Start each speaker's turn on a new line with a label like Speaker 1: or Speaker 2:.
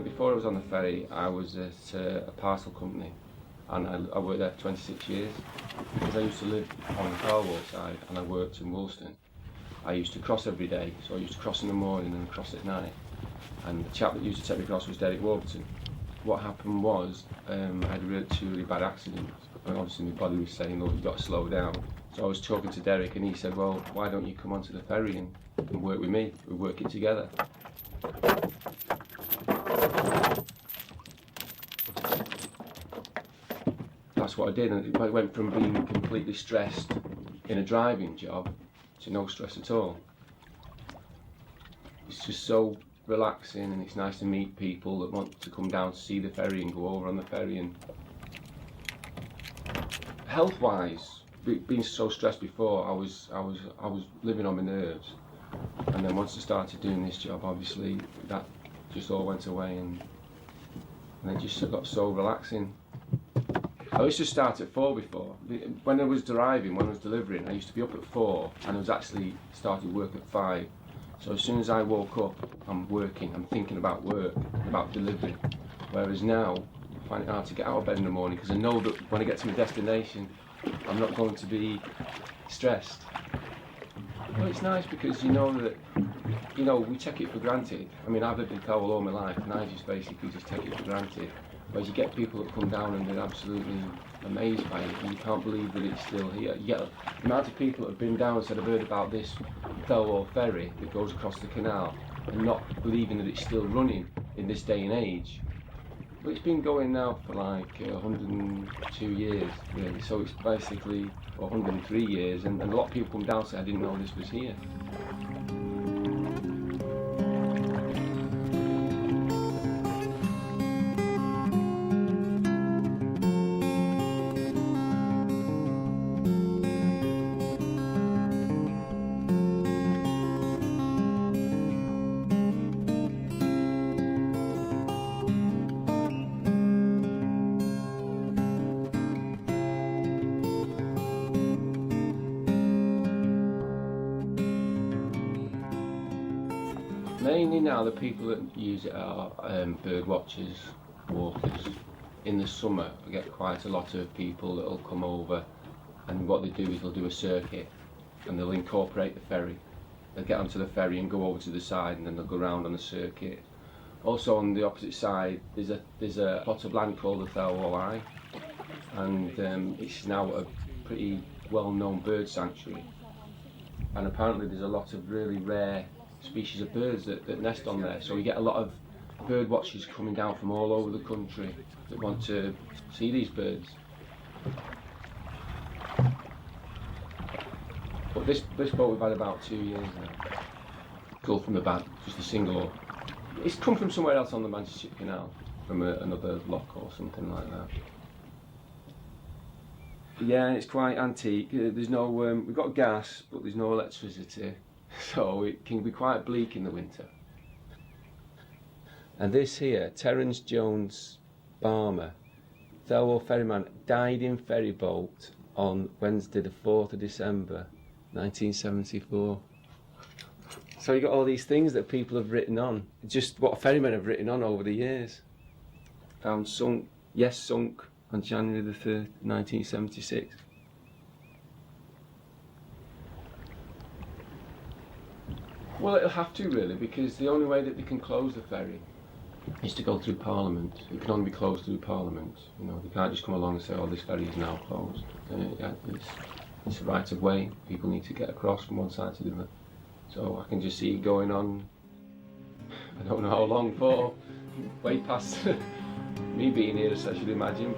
Speaker 1: Before I was on the ferry, I was at a parcel company, and I worked there for 26 years. Because I used to live on the Thelwall side, and I worked in Woolston. I used to cross every day, so I used to cross in the morning and cross at night. And the chap that used to take me across was Warrington. What happened was, I had two really bad accidents, and obviously my body was saying, "Oh, you've got to slow down." So I was talking to Derek, and he said, "Well, why don't you come onto the ferry and work with me? We'll work it together." That's what I did, and I went from being completely stressed in a driving job to no stress at all. It's just so relaxing, and it's nice to meet people that want to come down to see the ferry and go over on the ferry. And health-wise, being so stressed before, I was living on my nerves. And then once I started doing this job, obviously that just all went away, and it just got so relaxing. I used to start at 4 before. When I was driving, when I was delivering, I used to be up at 4, and I was actually started work at 5. So as soon as I woke up, I'm working, I'm thinking about work, about delivery. Whereas now, I find it hard to get out of bed in the morning because I know that when I get to my destination, I'm not going to be stressed. Well, it's nice because you know that, we take it for granted. I mean, I've lived in Thelwall all my life, and I just basically just take it for granted. Whereas you get people that come down and they're absolutely amazed by it, and you can't believe that it's still here. You get the amount of people that have been down and said, "I've heard about this Thelwall ferry that goes across the canal," and not believing that it's still running in this day and age. But it's been going now for like 102 years, really. So it's basically 103 years, and a lot of people come down and say, "I didn't know this was here." Mainly now the people that use it are bird watchers, walkers. In the summer we get quite a lot of people that will come over, and what they do is they'll do a circuit and they'll incorporate the ferry. They'll get onto the ferry and go over to the side, and then they'll go round on the circuit. Also on the opposite side there's a plot of land called the Thelwall Eye, and it's now a pretty well-known bird sanctuary, and apparently there's a lot of really rare species of birds that nest on there. So we get a lot of bird watchers coming down from all over the country that want to see these birds. But this boat we've had about 2 years now. Gull from the back, just a single. It's come from somewhere else on the Manchester Canal, from another lock or something like that. Yeah, it's quite antique. There's no, we've got gas, but there's no electricity. So it can be quite bleak in the winter. And this here, Terence Jones Barmer, Thelwall ferryman, died in ferry boat on Wednesday the 4th of December 1974. So you got all these things that people have written on, just what ferrymen have written on over the years. Found sunk on January the 3rd, 1976. Well, it'll have to really, because the only way that they can close the ferry is to go through Parliament. It can only be closed through Parliament. They can't just come along and say, "Oh, this ferry is now closed." It's a right of way. People need to get across from one side to the other. So I can just see it going on. I don't know how long for. Way past me being here, as I should imagine.